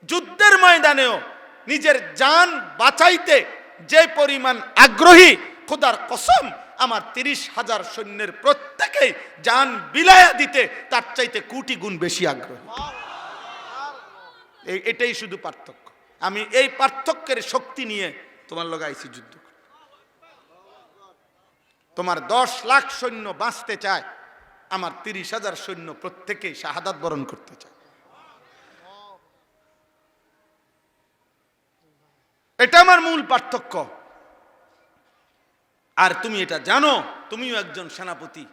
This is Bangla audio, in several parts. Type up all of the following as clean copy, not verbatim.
যুদ্ধের ময়দানেও নিজের জান বাঁচাইতে যে পরিমাণ আগ্রহী, খোদার কসম আমার 30,000 সৈন্যের প্রত্যেকেই জান বিলায়া দিতে তার চাইতে কোটি গুণ বেশি আগ্রহী। এটাই শুধু পার্থক্য। আমি এই পার্থক্যের শক্তি নিয়ে তোমার লগে আইছি যুদ্ধ। তোমার 10 লাখ সৈন্য বাঁচতে চায়, আমার 30,000 সৈন্য প্রত্যেকেই শাহাদাত বরণ করতে চায়। এটা আমার মূল পার্থক্য। আর তুমি এটা জানো, তুমিও একজন সেনাপতি।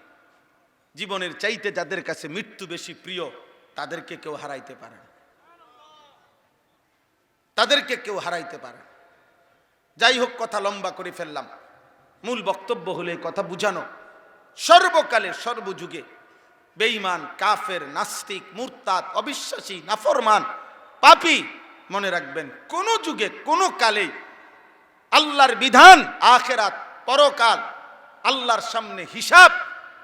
জীবনের চাইতে যাদের কাছে মৃত্যু বেশি প্রিয়, তাদেরকে কেউ হারাইতে পারে না, তাদেরকে কেউ হারাইতে পারে না। যাই হোক, কথা লম্বা করে ফেললাম। মূল বক্তব্য হলে কথা বুঝানো, সর্বকালে সর্বযুগে বেঈমান, কাফের, নাস্তিক, মুরতাদ, অবিশ্বাসী, নাফরমান, পাপী, মনে রাখবেন কোন যুগে কোন কালে আল্লাহর বিধান, আখিরাত, পরকাল, আল্লাহর সামনে হিসাব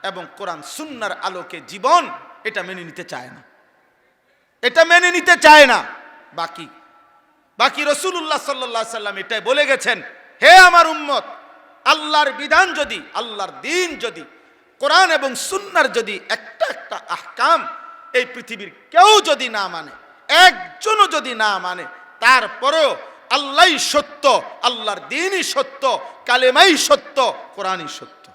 এবং কোরআন সুন্নাহর আলোকে জীবন, এটা মেনে নিতে চায় না, এটা মেনে নিতে চায় না। বাকি রাসূলুল্লাহ সাল্লাল্লাহু আলাইহি সাল্লাম এটাই বলে গেছেন, হে আমার উম্মত, আল্লাহর বিধান যদি, আল্লাহর দ্বীন যদি, কোরআন এবং সুন্নাহর যদি একটা একটা আহকাম এই পৃথিবীর কেউ যদি না মানে, একজনও যদি না মানে, তারপরেও আল্লাহই সত্য, আল্লাহর দ্বীনই সত্য, কালেমাই সত্য, কোরআনই সত্য।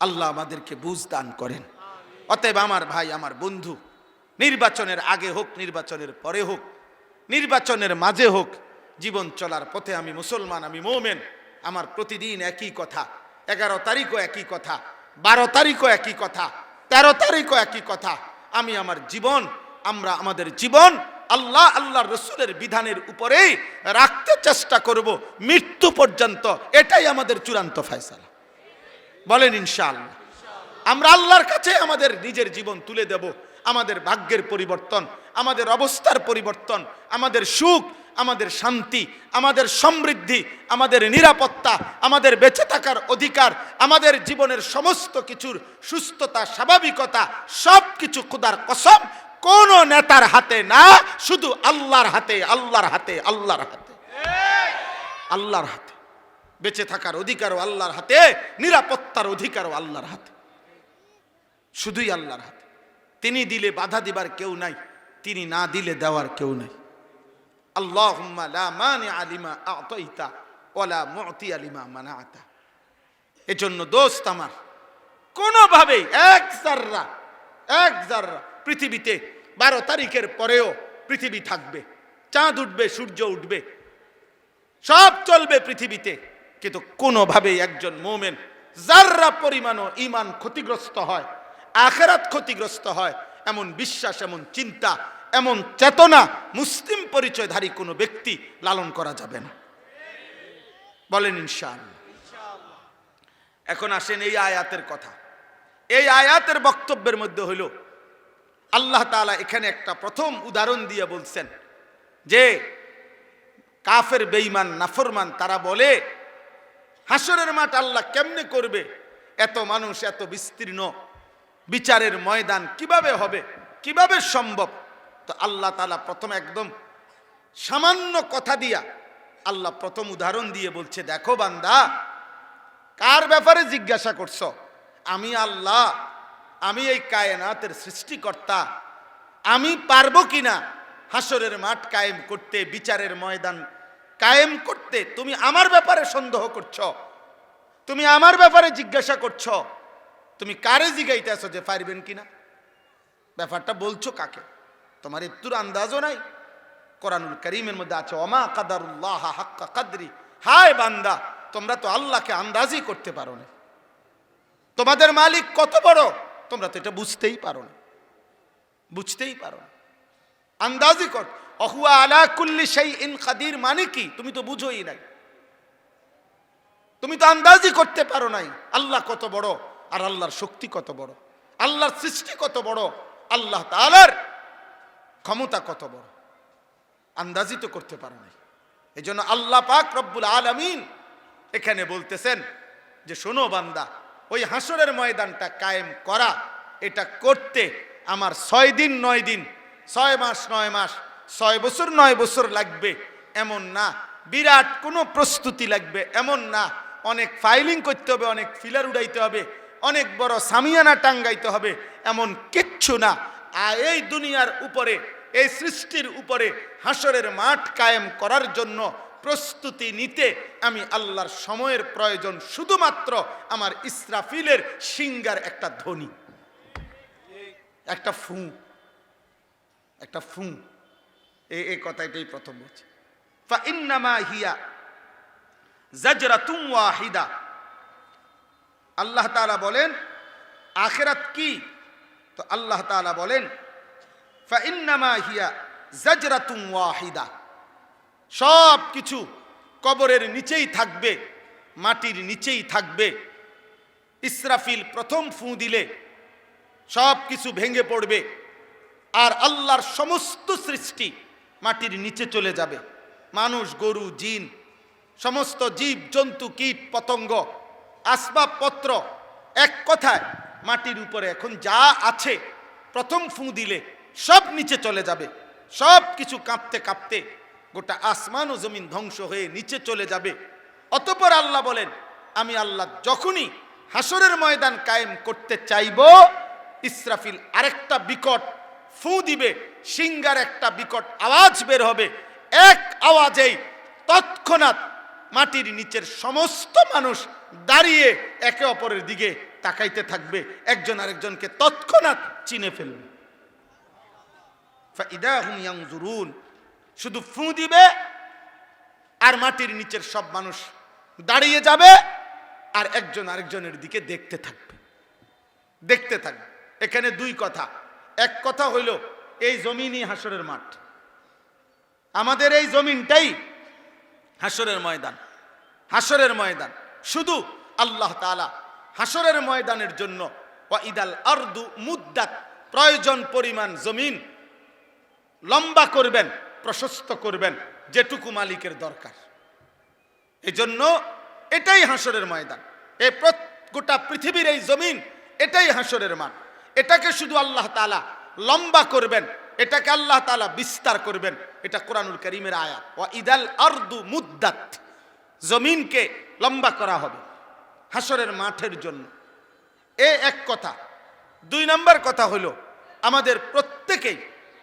আল্লাহ আমাদেরকে বুঝ দান করেন। অতএব আমার ভাই, আমার বন্ধু, নির্বাচনের আগে হোক, নির্বাচনের পরে হোক, নির্বাচনের মাঝে হোক, জীবন চলার পথে আমি মুসলমান, আমি মুমিন, আমার প্রতিদিন একই কথা। 11 তারিখও একই কথা, 12 তারিখও একই কথা, 13 তারিখও একই কথা। আমি আমার জীবন, আমরা আমাদের জীবন আল্লাহ, আল্লাহর রসুলের বিধানের উপরেই রাখতে চেষ্টা করব মৃত্যু পর্যন্ত। এটাই আমাদের চূড়ান্ত ফয়সালা। বলেন ইনশাআল্লাহ। আমরা আল্লাহর কাছে আমাদের নিজের জীবন তুলে দেব। আমাদের ভাগ্যের পরিবর্তন, আমাদের অবস্থার পরিবর্তন, আমাদের সুখ, আমাদের শান্তি, আমাদের সমৃদ্ধি, আমাদের নিরাপত্তা, আমাদের বেঁচে থাকার অধিকার, আমাদের জীবনের সমস্ত কিছুর সুস্থতা, স্বাভাবিকতা, সব কিছু খোদার কসম কোন নেতার হাতে না, শুধু আল্লাহর হাতে, আল্লাহর হাতে, আল্লাহর হাতে, আল্লাহর হাতে। বেঁচে থাকার অধিকারও আল্লাহর হাতে, নিরাপত্তার অধিকারও আল্লাহর হাতে, শুধুই আল্লাহর হাতে। তিনি দিলে বাধা দিবার কেউ নাই, তিনি না দিলে দেওয়ার কেউ নাই। আল্লাহুম্মা লা মানিআ লিমা আ'তাইতা ওয়া লা মু'তিয়া লিমা মানা'তা। এজন্য দোস্ত আমার, কোনোভাবেই এক জাররা পৃথিবীতে 12 তারিখের পরেও পৃথিবী থাকবে, চাঁদ উঠবে, সূর্য উঠবে, সব চলবে পৃথিবীতে, কিন্তু কোনোভাবেই একজন মুমিন জাররা পরিমাণও ঈমান ক্ষতিগ্রস্ত হয়, আখিরাত ক্ষতিগ্রস্ত হয়, এমন বিশ্বাস, এমন চিন্তা, এমন চেতনা মুসলিম পরিচয়ধারী কোনো ব্যক্তি লালন করা যাবে না। বলেন ইনশাআল্লাহ। এখন আসেন এই আয়াতের কথা। এই আয়াতের বক্তব্যের মধ্যে হইল আল্লাহ তাআলা এখানে একটা প্রথম উদাহরণ দিয়ে বলছেন যে কাফের, বেঈমান, নাফরমান তারা বলে হাসরের মাঠ আল্লাহ কেমনে করবে, এত মানুষ, এত বিস্তীর্ণ বিচারের ময়দান কিভাবে হবে, কিভাবে সম্ভব? তো আল্লাহ তাআলা প্রথম একদম সামান্য কথা দিয়া আল্লাহ প্রথম উদাহরণ দিয়ে বলছে, দেখো বান্দা, কার ব্যাপারে জিজ্ঞাসা করছো? আমি আল্লাহ, আমি এই কায়নাতের সৃষ্টিকর্তা, আমি পারবো কিনা হাসরের মাঠ কায়েম করতে, বিচারের ময়দান কায়েম করতে? তুমি আমার ব্যাপারে সন্দেহ করছো, তুমি আমার ব্যাপারে জিজ্ঞাসা করছো, তুমি কারে জিজ্ঞাইতেছো যে পারবেন কিনা? ব্যাপারটা বলছো কাকে? তোমার একটুর আন্দাজও নাই। কোরআনুল কারীমের মধ্যে আছে, ওমা কাদারুল্লাহ হাক্কা কাদরি। হায় বান্দা, তোমরা তো আল্লাহকে আন্দাজই করতে পারো না। তোমাদের মালিক কত বড় তোমরা তো এটা বুঝতেই পারো না, বুঝতেই পারো না। আন্দাজি কর, অহুয়া আলা কুল্লি শাইইন কাদির মানে কি তুমি তো বুঝোই নাই, তুমি তো আন্দাজি করতে পারো নাই আল্লাহ কত বড়, আর আল্লাহর শক্তি কত বড়, আল্লাহর সৃষ্টি কত বড়, আল্লাহ তাআলার ক্ষমতা কত বড়, আন্দাজি তো করতে পারো নাই। এজন্য আল্লাহ পাক রব্বুল আলামিন এখানে বলতেছেন যে শোনো বান্দা, ওই হাসরের ময়দানটা কায়েম করা, এটা করতে আমার 6 দিন 9 দিন 6 মাস 9 মাস, 6 বছর 9 বছর লাগবে এমন না, বিরাট কোনো প্রস্তুতি লাগবে এমন না, অনেক ফাইলিং করতে হবে, অনেক ফিলার উড়াইতে হবে, অনেক বড় সামিয়ানা টাঙ্গাইতে হবে, এমন কিচ্ছু না। আর এই দুনিয়ার উপরে, এই সৃষ্টির উপরে হাসরের মাঠ কায়েম করার জন্য প্রস্তুতি নিতে আমি আল্লাহর সময়ের প্রয়োজন শুধুমাত্র আমার ইসরাফিলের সিঙ্গার একটা ধ্বনি, একটা ফু, একটা ফু। এই কথাটাই প্রথম বলছে, ফাইন্নামা হিয়া জাজরাতুম ওয়াহিদা। আল্লাহ তাআলা বলেন আখিরাত কি? তো আল্লাহ তাআলা বলেন ফাইন্নামা হিয়া জাজরাতুম ওয়াহিদা, সব কিছু কবরের নিচেই থাকবে, মাটির নিচেই থাকবে। ইসরাফিল প্রথম ফু দিলে সব কিছু ভেঙে পড়বে, আর আল্লাহর সমস্ত সৃষ্টি মাটির নিচে চলে যাবে। মানুষ, গরু, জিন, সমস্ত জীব জন্তু, কীট পতঙ্গ, আসবাবপত্র, এক কথায় মাটির উপরে এখন যা আছে প্রথম ফু দিলে সব নিচে চলে যাবে। সব কিছু কাঁপতে কাঁপতে গোটা আসমান ও জমিন ধ্বংস হয়ে নিচে চলে যাবে। অতঃপর আল্লাহ বলেন, আমি আল্লাহ যখনই হাসরের ময়দান কায়েম করতে চাইব, ইসরাফিল আরেকটা বিকট ফু দিবে, সিঙ্গার একটা বিকট আওয়াজ বের হবে। এক আওয়াজেই তৎক্ষণাৎ মাটির নিচের সমস্ত মানুষ দাঁড়িয়ে একে অপরের দিকে তাকাইতে থাকবে, একজন আরেকজনকে তৎক্ষণাৎ চিনে ফেলবে। ফাইদা হুম ইয়ানজুরুন, শুধু ফু দিবে আর মাটির নিচের সব মানুষ দাঁড়িয়ে যাবে আর একজন আরেকজনের দিকে দেখতে থাকবে, দেখতে থাকবে। এখানে দুই কথা। এক কথা হইল এই জমিনই হাসরের মাঠ, আমাদের এই জমিনটাই হাসরের ময়দান। হাসরের ময়দান শুধু আল্লাহ তাআলা হাসরের ময়দানের জন্য ওয়াইদাল আরদু মুদ্দাত, প্রয়োজন পরিমাণ জমিন লম্বা করবেন, প্রশস্ত করবেন, যেটুকু মালিকের দরকার। এজন্য এটাই হাসরের ময়দান। এই গোটা পৃথিবীর এই জমিন এটাই হাসরের মাঠ। এটাকে শুধু আল্লাহ তাআলা লম্বা করবেন, এটাকে আল্লাহ তাআলা বিস্তার করবেন। এটা কোরআনুল কারীমের আয়াত, ওয়াইদাল আরদু মুদ্দাত, জমিনকে লম্বা করা হবে হাসরের মাঠের জন্য। এক কথা। দুই নম্বর কথা হলো, আমাদের প্রত্যেকেই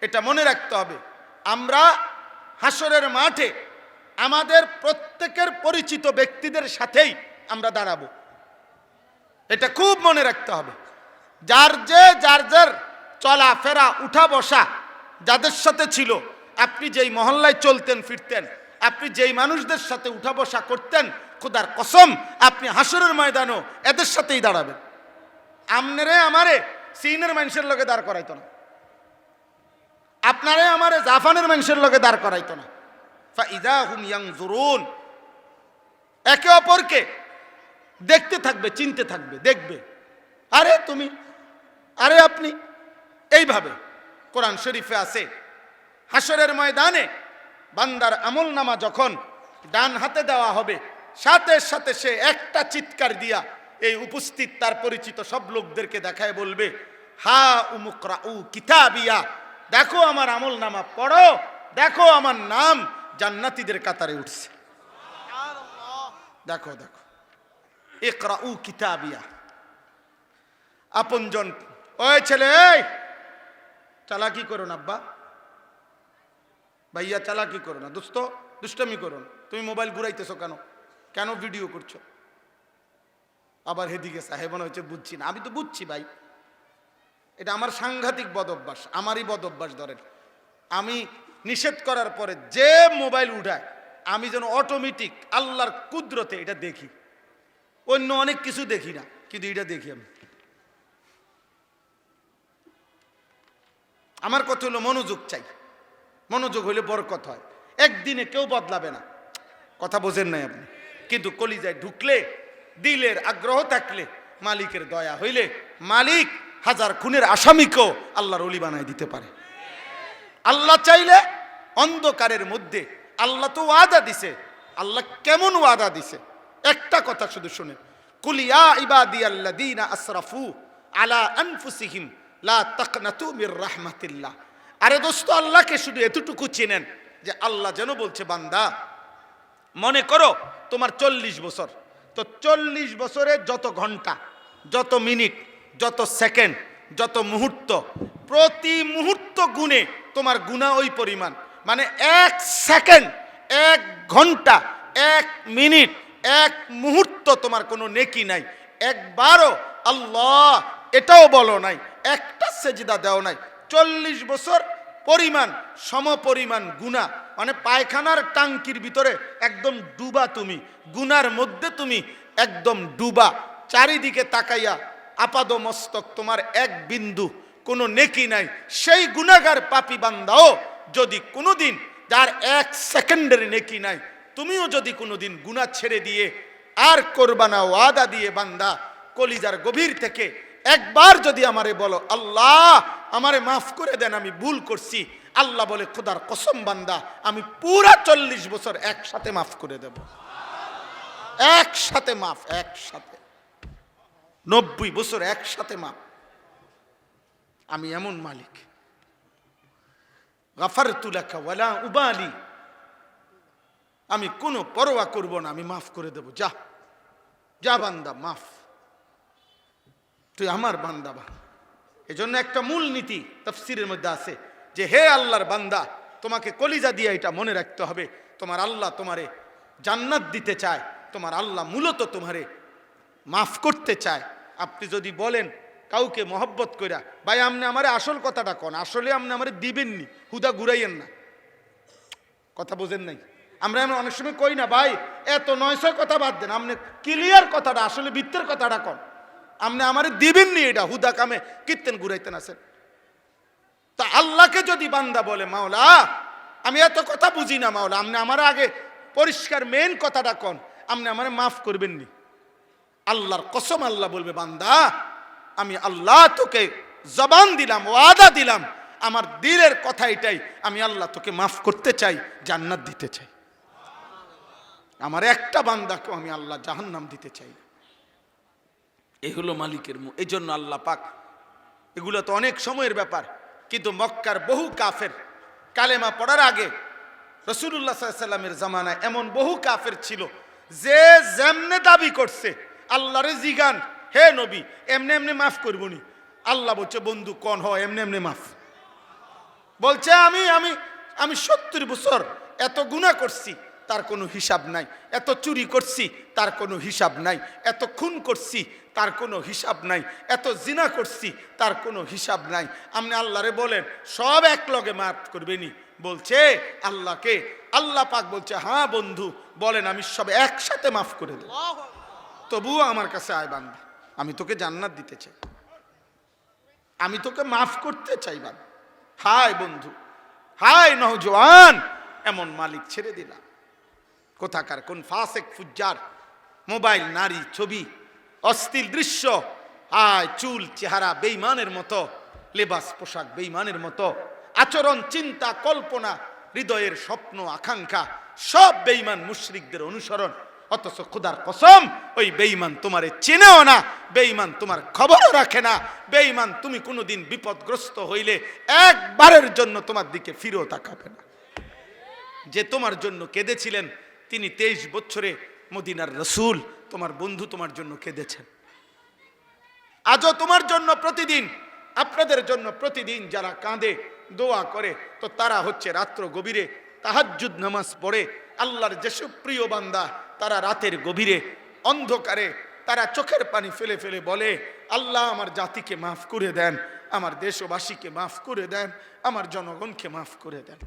এটা মনে রাখতে হবে, আমরা হাসরের মাঠে আমাদের প্রত্যেকের পরিচিত ব্যক্তিদের সাথেই আমরা দাঁড়াবো। এটা খুব মনে রাখতে হবে। যার যার চলাফেরা, উঠা বসা যাদের সাথে ছিল, আপনি যেই মহল্লায় চলতেন ফিরতেন, আপনি যেই মানুষদের সাথে উঠা বসা করতেন, খোদার কসম আপনি হাসরের ময়দানও এদের সাথেই দাঁড়াবেন। আমনেরে আমারে সিনের মানুষের লগে দাঁড় করাইতো না, আপনারে আমারে জাফানের মানুষের লগে দাঁড় করাইতো না। ফাইদা হুম ইয়ানজুরুন, একে অপরকে দেখতে থাকবে, চিনতে থাকবে, দেখবে, আরে তুমি, আরে আপনি। এইভাবে কোরআন শরীফে আছে, হাসরের ময়দানে বান্দার আমলনামা যখন ডান হাতে দেওয়া হবে, সাথে সাথে সে একটা চিৎকার দিয়া এই উপস্থিত তার পরিচিত সব লোকদেরকে দেখায় বলবে, হা উমুকরাউ কিতাবিয়া, দেখো আমার আমলনামা পড়ো, দেখো আমার নাম জান্নাতীদের কাতারে উঠছে। দেখো দেখো, ইকরাউ কিতাবিয়া। আপনজন, ওই ছেলে, এই চালাকি করো না আব্বা, ভাইয়া চালাকি করো না, দোস্ত দুষ্টামি করো না, তুমি মোবাইল ঘুরাইতেছো কেন, কেন ভিডিও করছো? আবার হেদিকে সাহেব মনে হচ্ছে বুঝছি না। আমি তো বুঝছি ভাই, এটা আমার সাংঘাতিক বদ অভ্যাস, আমারই বদ অভ্যাস। ধরেন আমি নিষেধ করার পরে যে মোবাইল উঠায়, আমি যেন অটোমেটিক আল্লাহর কুদরতে এটা দেখি। অন্য অনেক কিছু দেখি না, কিন্তু এটা দেখি আমি। আমার কথা হলো মনোযোগ চাই, মনোযোগ হইলে বরকত হয়। একদিনে কেউ বদলাবে না, কথা বোঝেন নাই আপনি। কিন্তু কলিজায় ঢুকলে, দিলের আগ্রহ থাকলে, মালিকের দয়া হইলে মালিক হাজার খুনের আসামিকেও আল্লাহর ওলি বানায় দিতে পারে। আল্লাহ চাইলে অন্ধকারের মধ্যে, আল্লাহ তো ওয়াদা দিছে। আল্লাহ কেমন ওয়াদা দিছে? একটা কথা শুধু শুনে, কুল ইয়া ইবাদিয়াল্লাযীনা আসরাফু আলা আনফুসিহিম লা তাকনাতু মির রাহমাতিল্লাহ। আরে দোস্ত, আল্লাহকে শুধু এতটুকু চেনেন যে আল্লাহ যেন বলছে, বান্দা মনে করো তোমার 40 বছর, তো 40 বছরের যত ঘন্টা, যত মিনিট, যত সেকেন্ড, যত মুহূর্ত, প্রতি মুহূর্ত গুণে তোমার গুনাহ ওই পরিমাণ। মানে 1 সেকেন্ড, 1 ঘন্টা, 1 মিনিট, 1 মুহূর্ত তোমার কোনো নেকি নাই। একবারও আল্লাহ এটাও বলো নাই, একটা সেজদা দেও নাই। 40 বছর পরিমাণ সমপরিমাণ গুনাহ, মানে পায়খানার টাঙ্কির ভিতরে একদম ডুবা, তুমি গুনার মধ্যে তুমি একদম ডুবা, চারিদিকে তাকাইয়া আপাদ মস্তক, তোমার এক বিন্দু কোনো নেকি নাই। সেই গুনাহগার পাপী বান্দাও যদি কোনোদিন, যার 1 সেকেন্ডের নেকি নাই, তুমিও যদি কোনোদিন গুনাহ ছেড়ে দিয়ে আর করবা না, ওয়াদা দিয়ে বান্দা কলিজার গভীর থেকে একবার যদি আমারে বলো, আল্লাহ আমারে মাফ করে দেন, আমি ভুল করছি, আল্লাহ বলে, খোদার কসম বান্দা, আমি পুরা 40 বছর একসাথে মাফ করে দেব। একসাথে মাফ, একসাথে 90 বছর একসাথে মাফ। আমি এমন মালিক, গাফারতু লাকা ওয়ালা উবালি, আমি কোনো পরোয়া করব না, আমি মাফ করে দেব। যা যা বান্দা, মাফ, তুই আমার বান্দা। এজন্য একটা মূল নীতি তাফসীরের মধ্যে আছে যে, হে আল্লাহর বান্দা, তোমাকে কলিজা দিয়ে এটা মনে রাখতে হবে, তোমার আল্লাহ তোমারে জান্নাত দিতে চায়, তোমার আল্লাহ মূলত তোমারে মাফ করতে চায়। আপনি যদি বলেন কাউকে মহব্বত কইরা, ভাই আপনি আমারে আসল কথাটা কোন, আসলে আপনি আমারে দিবেননি, হুদা ঘুরাইয়েন না, কথা বোঝেন নাই? আমরা অনেক সময় কই না, ভাই এত 900 কথা বাদ দেন, আপনি ক্লিয়ার কথাটা, আসলে বৃত্তের কথাটা কোন, আপনি আমারে দিবেননি, এটা হুদা কামে কীর্তেন ঘুরাইতেন আছেন। তা আল্লাহকে যদি বান্দা বলে, মাওলা আমি এত কথা বুঝি না, মাওলা আপনি আমার আগে পরিষ্কার মেন কথাটা কোন, আপনি আমারে মাফ করবেননি, আল্লাহর কসম আল্লাহ বলবে, বান্দা আমি আল্লাহ তোকে জবান দিলাম, ওয়াদা দিলাম, আমার দিলের কথা এটাই, আমি আল্লাহ তোকে মাফ করতে চাই, জান্নাত দিতে চাই। আমার একটা বান্দাকেও আমি আল্লাহ জাহান্নাম দিতে চাই। এই হলো মালিকের মুখ। এই জন্য আল্লাহ পাক, এগুলো তো অনেক সময়ের ব্যাপার, কিন্তু মক্কার বহু কাফের কালেমা পড়ার আগে রাসূলুল্লাহ সাল্লাল্লাহু আলাইহি ওয়াসাল্লামের জামানায় এমন বহু কাফের ছিল যে যেমনে দাবি করছে, আল্লাহরে জিগান, হে নবী এমনি এমনি মাফ করবনি, আল্লাহ বলছে, বন্ধু কোন হয় এমনি এমনি মাফ। বলছে আমি আমি আমি 70 বছর এত গুনাহ করছি, তার কোনো হিসাব নাই, এত চুরি করছি, তার কোনো হিসাব নাই, এত খুন করছি, তার কোনো হিসাব নাই, এত জিনা করছি, তার কোনো হিসাব নাই। আপনি আল্লাহরে বলেন সব এক লগে মাফ করবেনি। বলছে আল্লাহকে, আল্লাহ পাক বলছে, হ্যাঁ বন্ধু বলেন, আমি সব একসাথে মাফ করে দেব, তবুও আমার কাছে আয় বান্দা, আমি তোকে জান্নাত দিতে চাই, আমি তোকে মাফ করতে চাই বান্দা। হায় বন্ধু, হায় নওজোয়ান, এমন মালিক ছেড়ে দিলাম। কোথাকার কোন ফাসেক ফুজ্জার, মোবাইল, নারী, ছবি, অশ্লীল দৃশ্য, হায় চুল চেহারা বেঈমানের মতো, লেবাস পোশাক বেঈমানের মতো, আচরণ, চিন্তা, কল্পনা, হৃদয়ের স্বপ্ন, আকাঙ্ক্ষা, সব বেঈমান মুশরিকদের অনুসরণ। অথচ খোদার কসম, ওই বেঈমান তোমারে চেনেও না, বেঈমান তোমার খবরও রাখে না, বেঈমান তুমি কোনোদিন বিপদগ্রস্ত হইলে একবারের জন্য তোমার দিকে ফিরেও তাকাবে না। যে তোমার জন্য কেঁদেছিলেন, তিনি 23 বছরে মদিনার রাসূল, তোমার বন্ধু, তোমার জন্য কেঁদেছেন। আজও তোমার জন্য প্রতিদিন, আপনাদের জন্য প্রতিদিন যারা কাঁদে, দোয়া করে, তো তারা হচ্ছে রাত্র গভীরে তাহাজ্জুদ নামাজ পড়ে, আল্লাহর যেসব প্রিয় বান্দা, তারা রাতের গভীরে অন্ধকারে তারা চোখের পানি ফেলে ফেলে বলে, আল্লাহ আমার জাতিকে মাফ করে দেন, আমার দেশবাসীকে মাফ করে দেন, আমার জনগণকে মাফ করে দেন।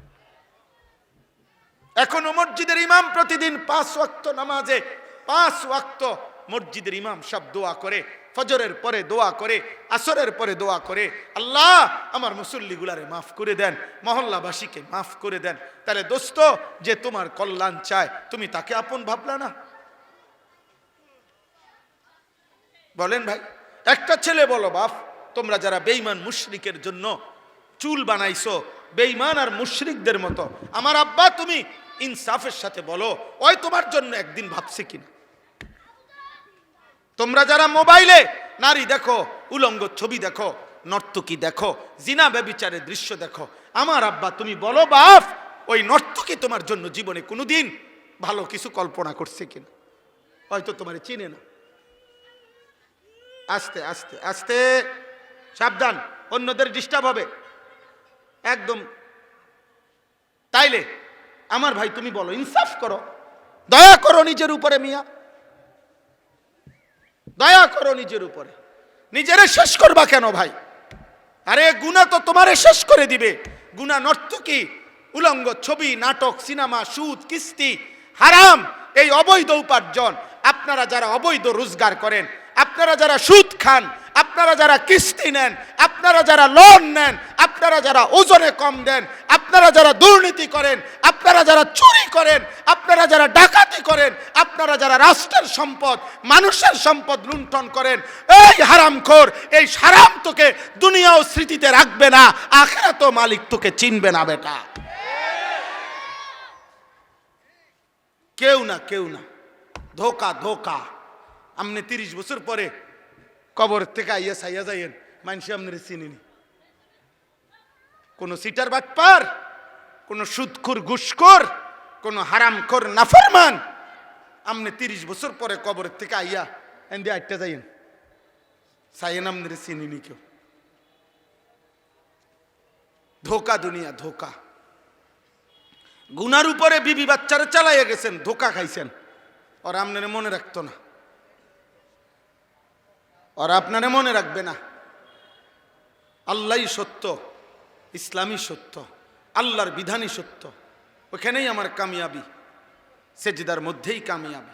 এখনো মসজিদের ইমাম প্রতিদিন 5 ওয়াক্ত নামাজে, 5 ওয়াক্ত মসজিদের ইমাম সব দোয়া করে, ফজরের পরে দোয়া করে, আসরের পরে দোয়া করে, আল্লাহ আমার মুসল্লিগুলারে মাফ করে দেন, মহল্লাবাসীকে মাফ করে দেন। তাহলে দোস্ত, যে তোমার কল্যাণ চায়, তুমি তাকে আপন ভাবলা না? বলেন ভাই, একটা ছেলে বলো, বাপ তোমরা যারা বেঈমান মুশরিকের জন্য চুল বানাইছো, বেঈমান আর মুশরিকদের মতো, আমার আব্বা তুমি ইনসাফের সাথে বলো, ওই তোমার জন্য একদিন ভাবছে কিনা? তোমরা যারা মোবাইলে নারী দেখো, উলঙ্গ ছবি দেখো, নর্তকী দেখো, জিনা ব্যভিচারের দৃশ্য দেখো, আমার আব্বা তুমি বলো বাপ, ওই নর্তকী তোমার জন্য জীবনে কোনোদিন ভালো কিছু কল্পনা করছে কিনা? হয়তো তোমার চিনে না। আস্তে আস্তে আস্তে, সাবধান, অন্যদের ডিস্টার্ব হবে একদম। তাইলে আমার ভাই তুমি বলো, ইনসাফ করো, দয়া করো নিজের উপরে মিয়া, দয়া করো নিজের উপরে। নিজেরে শেষ করবা কেন ভাই? আরে গুনাহ তো তোমারে শেষ করে দিবে। গুনাহ, নর্তকী, উলঙ্গ ছবি, নাটক, সিনেমা, সুদ, কিস্তি, হারাম, এই অবৈধ উপার্জন। আপনারা যারা অবৈধ রোজগার করেন, আপনারা যারা সুদ খান, আপনারা যারা কিস্তি নেন, আপনারা যারা লোন নেন, আপনারা যারা ওজনে কম দেন, আপনারা যারা দুর্নীতি করেন, আপনারা যারা চুরি করেন, আপনারা যারা ডাকাতি করেন, আপনারা যারা রাষ্ট্রের সম্পদ, মানুষের সম্পদ লুণ্ঠন করেন, এই হারামখোর, এই হারাম তোকে দুনিয়াও স্মৃতিতে রাখবে না, আখিরাতেও মালিক তোকে চিনবে না বেটা। কেউ না, কেউ না, ধোকা ধোকা। আপনি 30 বছর পরে কবর থেকে আইয়া সাইয়া যাইয়েন, মানুষ আপনার চিনিনি। কোন সিটার বাটপার, কোন সুদখোর ঘুষখোর, কোন হারামখোর নাফরমান, আপনি 30 বছর পরে কবর থেকে আইয়া এন্দি আটটা যাইয়েন, সাইয়েন আপনার চিনিনি কেউ। ধোকা দুনিয়া, ধোকা। গুনার উপরে বিবি বাচ্চারা চালাইয়া গেছেন, ধোকা খাইছেন, আর আপনারা মনে রাখতো না, আর আপনারা মনে রাখবে না। আল্লাহই সত্য, ইসলামই সত্য, আল্লাহর বিধানই সত্য। ওখানেই আমার কামিয়াবি, সেজদার মধ্যেই কামিয়াবি,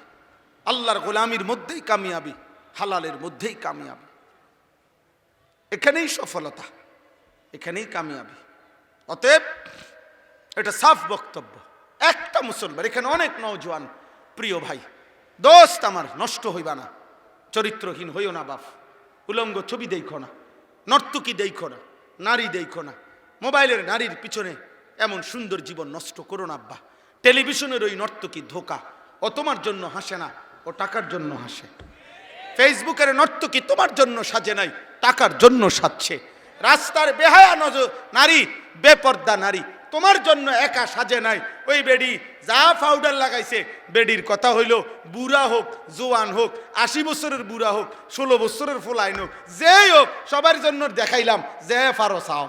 আল্লাহর গোলামির মধ্যেই কামিয়াবি, হালালের মধ্যেই কামিয়াবি। এখানেই সফলতা, এখানেই কামিয়াবি। অতএব এটা সাফ বক্তব্য। একটা মুসলমান, এখানে অনেক নওজোয়ান প্রিয় ভাই, দোস্ত আমার, নষ্ট হইবা না, চরিত্রহীন হইও না বাপ। উলঙ্গ ছবি দেখো না, নর্তকী দেখো না, নারী দেখো না, মোবাইলের নারীর পিছনে এমন সুন্দর জীবন নষ্ট করো না আব্বা। টেলিভিশনের ওই নর্তকী ধোকা, ও তোমার জন্য হাসে না, ও টাকার জন্য হাসে। ফেসবুকের নর্তকী তোমার জন্য সাজে নাই, টাকার জন্য সাজছে। রাস্তার বেহায়া নারী, বেপর্দা নারী তোমার জন্য একা সাজে নাই। ওই বেডি যা পাউডার লাগাইছে, বেডির কথা হইল বুড়া হোক, জোয়ান হোক, 80 বছরের বুড়া হোক, 16 বছরের ফোলাইন হোক, যেই হোক, সবার জন্য দেখাইলাম যে ফারো চাও।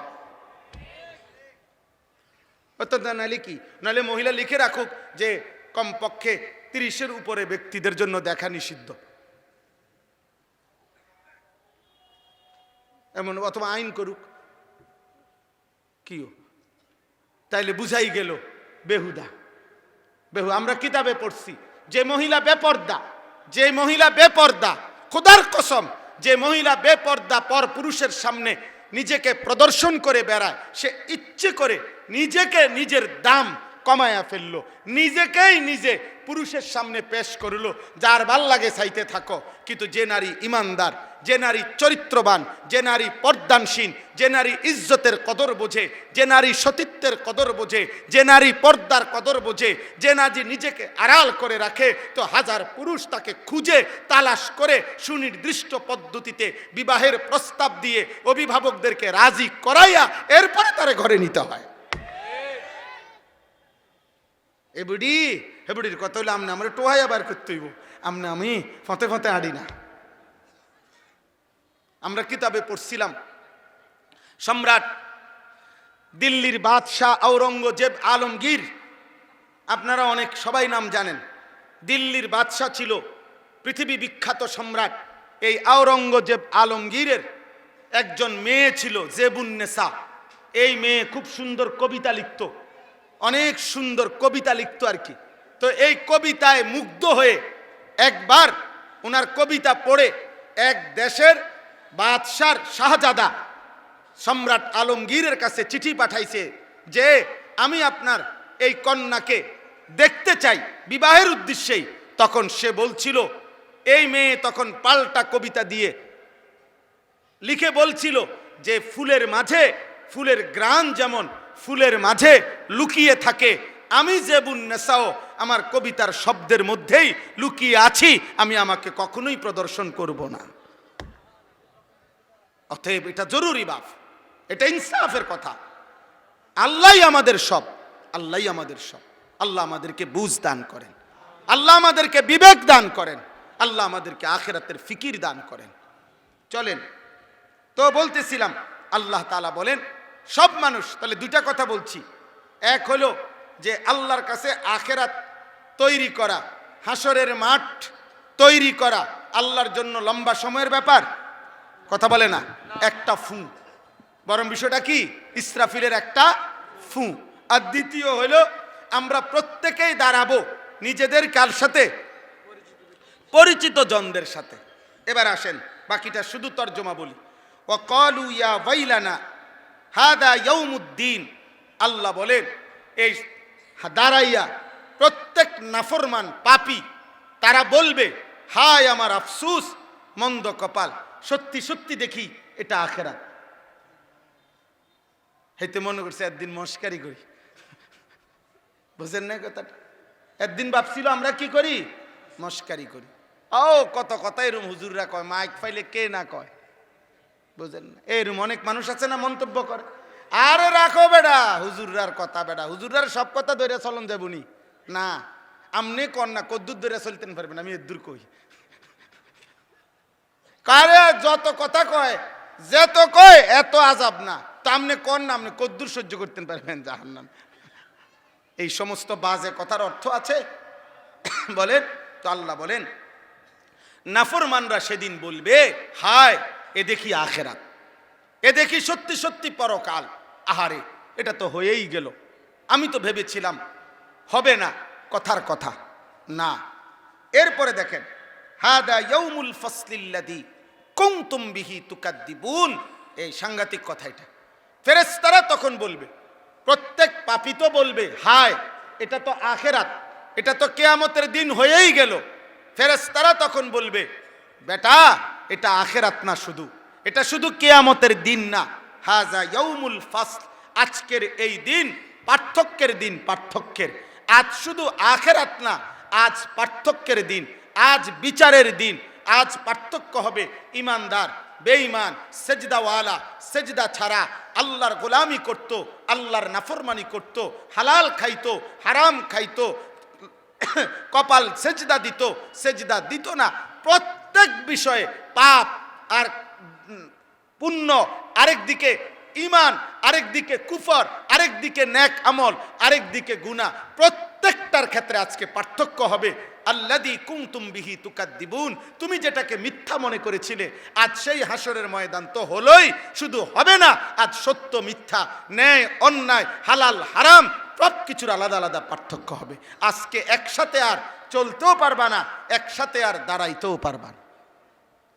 নাহলে কি, নাহলে মহিলা লিখে রাখুক যে কমপক্ষে 30-এর উপরে ব্যক্তিদের জন্য দেখা নিষিদ্ধ, এমন, অথবা আইন করুক, কিও, তাইলে বুঝাই গেল বেহুদা। আমরা কিতাবে পড়ছি, যে মহিলা বেপর্দা, যে মহিলা বেপর্দা, খোদার কসম, যে মহিলা বেপর্দা পর পুরুষের সামনে নিজেকে প্রদর্শন করে বেড়ায়, সে ইচ্ছে করে নিজেকে, নিজের দাম কমায়া ফেললো, নিজেকেই নিজে পুরুষের সামনে পেশ করলো। যার ভাল লাগে চাইতে থাকো, কিন্তু যে নারী ইমানদার, যে নারী চরিত্রবান, যে নারী পর্দানসীন, যে নারী ইজ্জতের কদর বোঝে, যে নারী সতীত্বের কদর বোঝে, যে নারী পর্দার কদর বোঝে, যে নারী নিজেকে আড়াল করে রাখে, তো হাজার পুরুষ তাকে খুঁজে তালাশ করে সুনির্দিষ্ট পদ্ধতিতে বিবাহের প্রস্তাব দিয়ে অভিভাবকদেরকে রাজি করাইয়া এরপরে তারে ঘরে নিতে হয়। হেবুডির কথা হইলে আমনে আমরা টোহাইয়া বার করতে হইব, আমনে আমি ফতে ফতে আড়ি না। আমরা কিতাবে পড়ছিলাম, সম্রাট দিল্লির বাদশাহ আওরঙ্গজেব আলমগীর, আপনারা অনেক সবাই নাম জানেন। দিল্লির বাদশাহ ছিল পৃথিবী বিখ্যাত সম্রাট। এই আওরঙ্গজেব আলমগীরের একজন মেয়ে ছিল জেবুন্নেসা। এই মেয়ে খুব সুন্দর কবিতা লিখত, অনেক সুন্দর কবিতা লিখত আর কি। তো এই কবিতায় মুগ্ধ হয়ে একবার ওনার কবিতা পড়ে এক দেশের বাদশার শাহজাদা সম্রাট আলমগীরের কাছে চিঠি পাঠাইছে যে আমি আপনার এই কন্যাকে দেখতে চাই বিবাহের উদ্দেশ্যেই। তখন সে বলছিল, এই মেয়ে তখন পাল্টা কবিতা দিয়ে লিখে বলছিল যে ফুলের মাঝে, ফুলের গ্রাণ যেমন ফুলের মাঝে লুকিয়ে থাকে, আমি জেবুন্নেসাও আমার কবিতার শব্দের মধ্যেই লুকিয়ে আছি, আমি আমাকে কখনোই প্রদর্শন করব না। অতএব এটা জরুরি বাপ, এটা ইনসাফের কথা। আল্লাহই আমাদের সব, আল্লাহই আমাদের সব। আল্লাহ আমাদেরকে বুঝ দান করেন, আল্লাহ আমাদেরকে বিবেক দান করেন, আল্লাহ আমাদেরকে আখিরাতের ফিকির দান করেন। চলেন, তো বলতেছিলাম আল্লাহ তাআলা বলেন সব মানুষ, তাহলে দুইটা কথা বলছি। এক হলো যে আল্লাহর কাছে আখিরাত তৈরি করা, হাসরের মাঠ তৈরি করা আল্লাহর জন্য লম্বা সময়ের ব্যাপার, কথা বলে না, একটা ফু। বরং বিষয়টা কি? ইসরাফিলের একটা ফু। আর দ্বিতীয় হলো আমরা প্রত্যেকেই দাঁড়াবো নিজেদের কার সাথে? পরিচিত জনদের সাথে। এবার আসেন বাকিটা শুধু তর্জমা বলি। ওয়াকালু ইয়া ওয়াইলানা হাদা ইয়াউমুদ্দিন। আল্লাহ বলেন এই দাঁড়াইয়া প্রত্যেক নাফরমান পাপী তারা বলবে, হায় আমার আফসুস, মন্দ কপাল, সত্যি সত্যি দেখি এটা আখিরাত। হয়তো মনে করছে একদিন মস্কারি করি, বুঝেন না কথাটা? একদিন ভাবছিল আমরা কি করি? মস্কারি করি। ও কত কথা এরম হুজুররা কয়, মাইক ফাইলে কে না কয়, বুঝেন না? এরম অনেক মানুষ আছে না মন্তব্য করে, আরে রাখো বেডা হুজুররার কথা, বেডা হুজুররার সব কথা ধরে চলন যাবনি না, আমনে কন না কদ্দুর ধরে চলতেন পারবেন, আমি এদ্দুর কই। কারে যত কথা কয়, যেত কয় এত আজাব না, তা আমনে কন না, আপনি কদ্দুর সহ্য করতেন পারবেন জাহান্নাম। এই সমস্ত বাজে কথার অর্থ আছে বলেন তো? আল্লাহ বলেন নাফরমানরা সেদিন বলবে, হায় এ দেখি আখিরাত, এ দেখি সত্যি সত্যি পরকাল। আহারে এটা তো হয়েই গেল, আমি তো ভেবেছিলাম হবে না, কথার কথা না। এরপরে দেখেন হাদা ইয়াউমুল ফাসলিল্লাযী কুনতুম বিহি তুকাদ্দিবুন। এই সাংঘাতিক কথা এটা। ফেরেশতারা তখন বলবে, প্রত্যেক পাপী তো বলবে, হায় এটা তো আখিরাত, এটা তো কিয়ামতের দিন হয়েই গেল। ফেরেশতারা তখন বলবে, বেটা এটা আখিরাত না, শুধু এটা শুধু কিয়ামতের দিন না, হাযা ইয়াউমুল ফাসল, আজকের এই দিন পার্থক্যের দিন, পার্থক্যের। আজ শুধু আখিরাত না, আজ পার্থক্যের দিন, আজ বিচারের দিন। আজ পার্থক্য হবে ইমানদার বেঈমান, সেজদাওয়ালা সেজদা ছাড়া আল্লাহর গোলামি করত, আল্লাহর নাফরমানি করত, হালাল খাইতো হারাম খাইতো, কপাল সেজদা দিত সেজদা দিত না। প্রত্যেক বিষয়ে পাপ আর পুণ্য, আরেকদিকে ইমান, আরেকদিকে কুফর, আরেকদিকে নেক আমল, আরেকদিকে গুনাহ, প্রত্যেকটার ক্ষেত্রে আজকে পার্থক্য হবে। আল্লাযী কুনতুম বিহি তুকাদ্দিবুন, তুমি যেটাকে মিথ্যা মনে করেছিলে, আজ সেই হাসরের ময়দান তো হলোই, শুধু হবে না, আজ সত্য মিথ্যা, ন্যায় অন্যায়, হালাল হারাম সব কিছুর আলাদা আলাদা পার্থক্য হবে। আজকে একসাথে আর চলতেও পারবা না, একসাথে আর দাঁড়াইতেও পারবা না।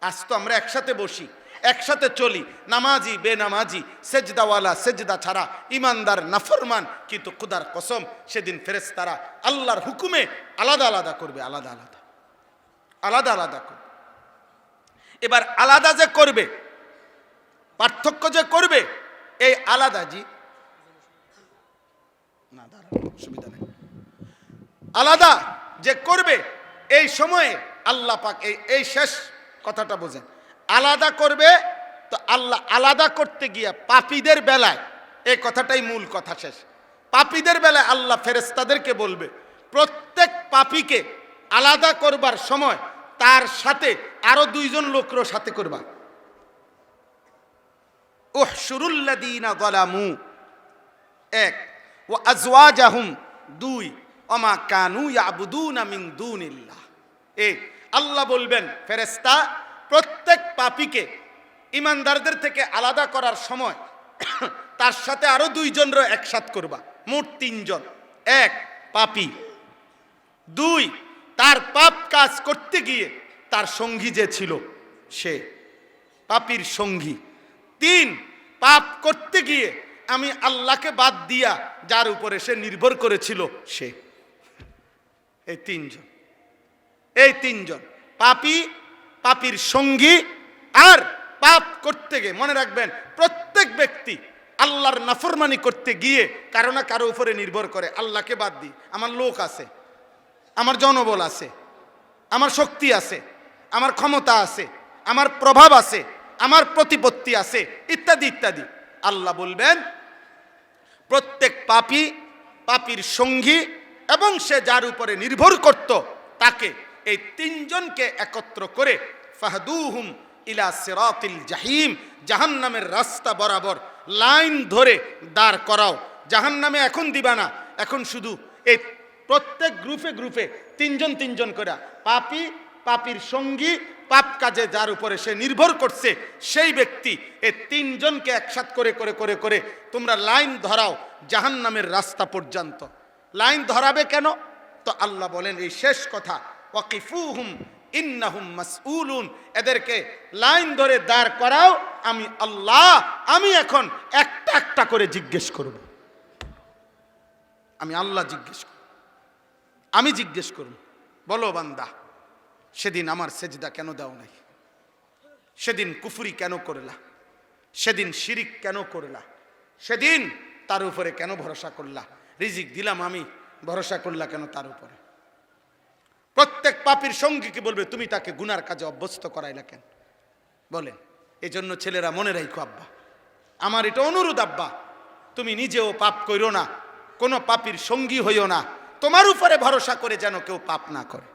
আজ তো আমরা একসাথে বসি, একসাথে চলি, নামাজি বেনামাজি, সেজদাওয়ালা সেজদা ছাড়া, ইমানদার নাফরমান, কিন্তু খুদার কসম সেদিন ফেরেশতারা আল্লাহর হুকুমে আলাদা আলাদা করবে, আলাদা আলাদা আলাদা আলাদা করবে। এবার আলাদা যে করবে, পার্থক্য যে করবে, এই আলাদা জি না, দাঁড়ান সুবিধা নেই, আলাদা যে করবে এই সময়ে আল্লাহ পাক এই শেষ কথাটা বোঝেন, আলাদা করবে। তো আল্লাহ আলাদা করতে গিয়া পাপীদের বেলায়, এই কথাটাই মূল কথা শেষ, পাপীদের বেলায় আল্লাহ ফেরেশতাদেরকে বলবে, প্রত্যেক পাপীকে আলাদা করবার সময় তার সাথে আরো দুইজন লোকরও সাথে করবা। উহশুরুল্লাযীনা যালামু, এক, ওয়া আজওয়াজাহুম, দুই, ওমা কানু ইয়াবুদুনা মিন দুনিল্লাহ। এই আল্লাহ বলবেন ফেরেশতা প্রত্যেক পাপীকে ইমানদারদের থেকে আলাদা করার সময় তার সাথে আরো দুইজনরও একসাথ করবা, মোট তিনজন। এক, পাপী; দুই, তার পাপ কাজ করতে গিয়ে তার সঙ্গী যে ছিল সে, পাপীর সঙ্গী; তিন, পাপ করতে গিয়ে আমি আল্লাহকে বাদ দিয়া যার উপরে সে নির্ভর করেছিল সে। এই তিনজন, এই তিনজন, পাপী, পাপীর সঙ্গী, আর পাপ করতে গিয়ে, মনে রাখবেন প্রত্যেক ব্যক্তি আল্লাহর নাফরমানি করতে গিয়ে কারো না কারো উপরে নির্ভর করে, আল্লাহকে বাদ দিই, আমার লোক আছে, আমার জনবল আছে, আমার শক্তি আছে, আমার ক্ষমতা আছে, আমার প্রভাব আছে, আমার প্রতিপত্তি আছে, ইত্যাদি ইত্যাদি। আল্লাহ বলবেন প্রত্যেক পাপী, পাপীর সঙ্গী এবং সে যার উপরে নির্ভর করত, তাকে এই তিনজনকে একত্র করে ফাহদুহুম ইলা সিরাতিল জাহিম, জাহান্নামের রাস্তা বরাবর লাইন ধরে দাঁড় করাও। জাহান্নামে এখন দিবা না, এখন শুধু এই প্রত্যেক গ্রুপে গ্রুপে তিনজন তিনজন করে পাপী, পাপীর সঙ্গী, পাপ কাজে যার উপরে সে নির্ভর করছে সেই ব্যক্তি, এই তিনজনকে একসাথ করে করে করে করে তোমরা লাইন ধরাও জাহান্নামের রাস্তা পর্যন্ত। লাইন ধরাবে কেন? তো আল্লাহ বলেন এই শেষ কথা, ওয়াকিফুহুম ইন্নাহুম মাসউলুন, এদেরকে লাইন ধরে দাঁড় করাও, আমি আল্লাহ, আমি এখন একটা একটা করে জিজ্ঞেস করব। আমি আল্লাহ জিজ্ঞেস করব, আমি জিজ্ঞেস করব, বলো বান্দা সেদিন আমার সেজদা কেন দাও নাই? সেদিন কুফরি কেন করলা? সেদিন শিরিক কেন করলা? সেদিন তার উপরে কেন ভরসা করলা? রিজিক দিলাম আমি, ভরসা করলা কেন তার উপরে? প্রত্যেক পাপীর সঙ্গীকে বলবে তুমি তাকে গুনার কাজে অভ্যস্ত করাইলা কেন? বলেন। এই জন্য ছেলেরা মনে রাখো আব্বা, আমার এটা অনুরোধ আব্বা, তুমি নিজেও পাপ কইরো না, কোনো পাপীর সঙ্গী হইও না, তোমার উপরে ভরসা করে যেন কেউ পাপ না করে।